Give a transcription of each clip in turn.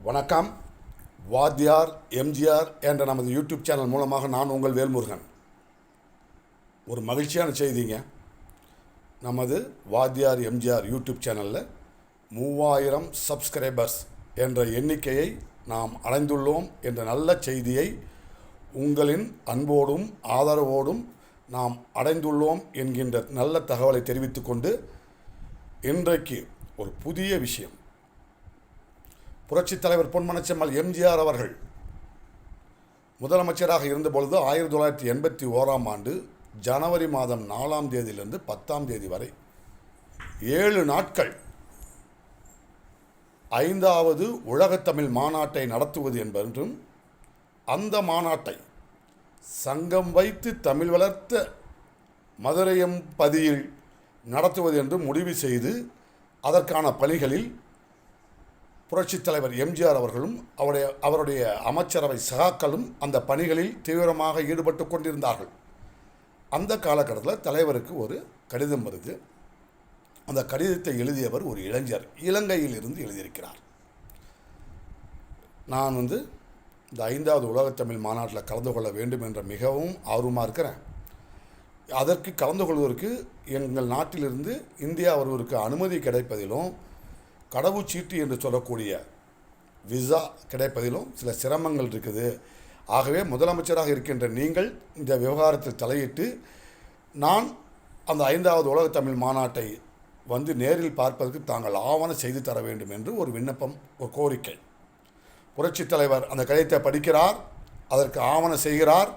வணக்கம். வாத்தியார் எம்ஜிஆர் என்ற நமது யூடியூப் சேனல் மூலமாக நான் உங்கள் வேல்முருகன். ஒரு மகிழ்ச்சியான செய்திங்க. நமது வாத்தியார் எம்ஜிஆர் யூடியூப் சேனலில் 3000 சப்ஸ்கிரைபர்ஸ் என்ற எண்ணிக்கையை நாம் அடைந்துள்ளோம் என்ற நல்ல செய்தியை உங்களின் அன்போடும் ஆதரவோடும் நாம் அடைந்துள்ளோம் என்கின்ற நல்ல தகவலை தெரிவித்துக்கொண்டு இன்றைக்கு ஒரு புதிய விஷயம். புரட்சித் தலைவர் பொன்மனச்செம்மல் எம்ஜிஆர் அவர்கள் முதலமைச்சராக இருந்தபொழுது 1981 ஜனவரி மாதம் 4ஆம் தேதியிலிருந்து 10ஆம் தேதி வரை 7 நாட்கள் 5வது உலகத்தமிழ் மாநாட்டை நடத்துவது என்பதும், அந்த மாநாட்டை சங்கம் வைத்து தமிழ் வளர்த்த மதுரையம்பதியில் நடத்துவது என்று முடிவு செய்து அதற்கான பணிகளில் புரட்சித் தலைவர் எம்ஜிஆர் அவர்களும் அவருடைய அமைச்சரவை சகாக்களும் அந்த பணிகளில் தீவிரமாக ஈடுபட்டு கொண்டிருந்தார்கள். அந்த காலகட்டத்தில் தலைவருக்கு ஒரு கடிதம் வருது. அந்த கடிதத்தை எழுதியவர் ஒரு இளைஞர், இலங்கையில் இருந்து எழுதியிருக்கிறார். நான் இந்த 5வது உலகத்தமிழ் மாநாட்டில் கலந்து கொள்ள வேண்டும் என்ற மிகவும் ஆர்வமாக இருக்கிறேன். அதற்கு கலந்து கொள்வதற்கு எங்கள் நாட்டிலிருந்து இந்தியா வருவதற்கு அனுமதி கிடைப்பதிலும், கடவுச்சீட்டு என்று சொல்லக்கூடிய விசா கிடைப்பதிலும் சில சிரமங்கள் இருக்குது. ஆகவே முதலமைச்சராக இருக்கின்ற நீங்கள் இந்த விவகாரத்தில் தலையிட்டு நான் அந்த 5வது உலகத்தமிழ் மாநாட்டை நேரில் பார்ப்பதற்கு தாங்கள் ஆவணம் செய்து தர வேண்டும் என்று ஒரு விண்ணப்பம், ஒரு கோரிக்கை. புரட்சித் தலைவர் அந்த கடிதத்தை படிக்கிறார், அதற்கு ஆவணம் செய்கிறார்.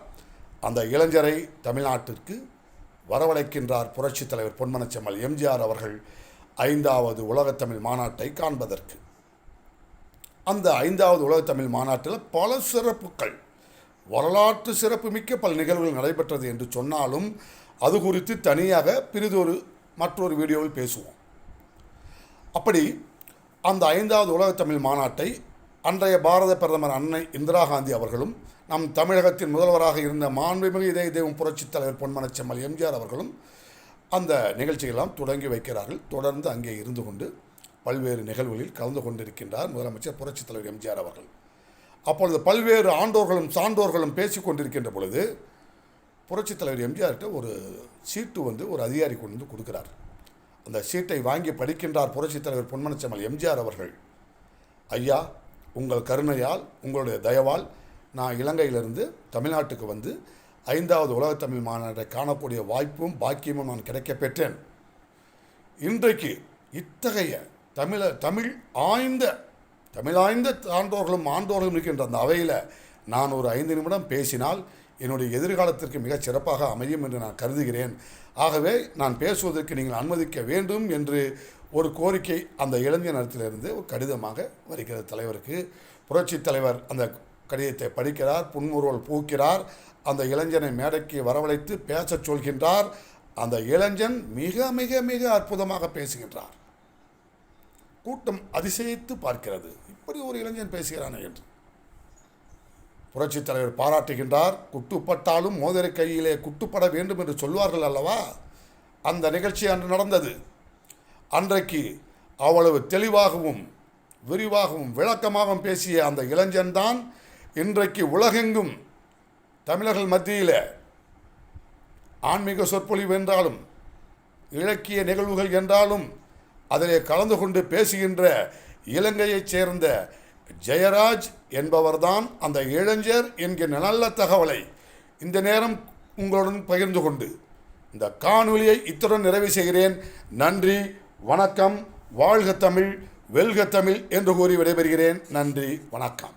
அந்த இளைஞரை தமிழ்நாட்டிற்கு வரவழைக்கின்றார் புரட்சித் தலைவர் பொன்மனச்செம்மல் எம்ஜிஆர் அவர்கள் 5வது உலகத்தமிழ் மாநாட்டை காண்பதற்கு. அந்த 5வது உலகத்தமிழ் மாநாட்டில் பல சிறப்புகள், வரலாற்று சிறப்புமிக்க பல நிகழ்வுகள் நடைபெற்றது என்று சொன்னாலும் அது குறித்து தனியாக மற்றொரு வீடியோவில் பேசுவோம். அப்படி அந்த 5வது உலகத்தமிழ் மாநாட்டை அன்றைய பாரத பிரதமர் அன்னை இந்திரா காந்தி அவர்களும், நம் தமிழகத்தின் முதல்வராக இருந்த மாண்புமிகு இதய தெய்வம் புரட்சித் தலைவர் பொன்மனச்செம்மல் எம்ஜிஆர் அவர்களும் அந்த நிகழ்ச்சிகளெல்லாம் தொடங்கி வைக்கிறார்கள். தொடர்ந்து அங்கே இருந்து கொண்டு பல்வேறு நிகழ்வுகளில் கலந்து கொண்டிருக்கின்றார் முதலமைச்சர் புரட்சித் தலைவர் எம்ஜிஆர் அவர்கள். அப்பொழுது பல்வேறு ஆண்டோர்களும் சான்றோர்களும் பேசி கொண்டிருக்கின்ற பொழுது புரட்சித் தலைவர் எம்ஜிஆர்கிட்ட ஒரு சீட்டு ஒரு அதிகாரி கொண்டு கொடுக்கிறார். அந்த சீட்டை வாங்கி படிக்கின்றார் புரட்சித் தலைவர் பொன்மனச்செம்மல் எம்ஜிஆர் அவர்கள். ஐயா, உங்கள் கருணையால், உங்களுடைய தயவால் நான் இலங்கையிலிருந்து தமிழ்நாட்டுக்கு 5வது உலகத்தமிழ் மாநாட்டை காணக்கூடிய வாய்ப்பும் பாக்கியமும் நான் கிடைக்கப் பெற்றேன். இன்றைக்கு இத்தகைய தமிழ் ஆய்ந்த சான்றோர்களும் ஆண்டோர்களும் இருக்கின்ற அந்த அவையில் நான் ஒரு 5 நிமிடம் பேசினால் என்னுடைய எதிர்காலத்திற்கு மிகச் சிறப்பாக அமையும் என்று நான் கருதுகிறேன். ஆகவே நான் பேசுவதற்கு நீங்கள் அனுமதிக்க வேண்டும் என்று ஒரு கோரிக்கை அந்த இளைஞரிடத்திலிருந்து ஒரு கடிதமாக வருகிறது தலைவருக்கு. புரட்சித் தலைவர் அந்த கடிதத்தை படிக்கிறார், புன்முறுவல் பூக்கிறார். அந்த இளைஞனை மேடைக்கு வரவழைத்து பேசச் சொல்கின்றார். அந்த இளைஞன் மிக மிக மிக அற்புதமாக பேசுகின்றார். கூட்டம் அதிசயித்து பார்க்கிறது, இப்படி ஒரு இளைஞன் பேசுகிறானே என்று. புரட்சித் தலைவர் பாராட்டுகின்றார். குட்டுப்பட்டாலும் மோதிர கையிலே குட்டுப்பட வேண்டும் என்று சொல்வார்கள் அல்லவா, அந்த நிகழ்ச்சி அன்று நடந்தது. அன்றைக்கு அவ்வளவு தெளிவாகவும் விரிவாகவும் விளக்கமாகவும் பேசிய அந்த இளைஞன்தான் இன்றைக்கு உலகெங்கும் தமிழர்கள் மத்தியில் ஆன்மீக சொற்பொழிவு என்றாலும், இலக்கிய நிகழ்வுகள் என்றாலும் அதிலே கலந்து கொண்டு பேசுகின்ற இலங்கையைச் சேர்ந்த ஜெயராஜ் என்பவர்தான் அந்த இளைஞர் என்கிற நல்ல தகவலை இந்த நேரம் உங்களுடன் பகிர்ந்து கொண்டு இந்த காணொலியை இத்துடன் நிறைவு செய்கிறேன். நன்றி, வணக்கம். வாழ்க தமிழ், வெல்க தமிழ் என்று கூறி விடைபெறுகிறேன். நன்றி, வணக்கம்.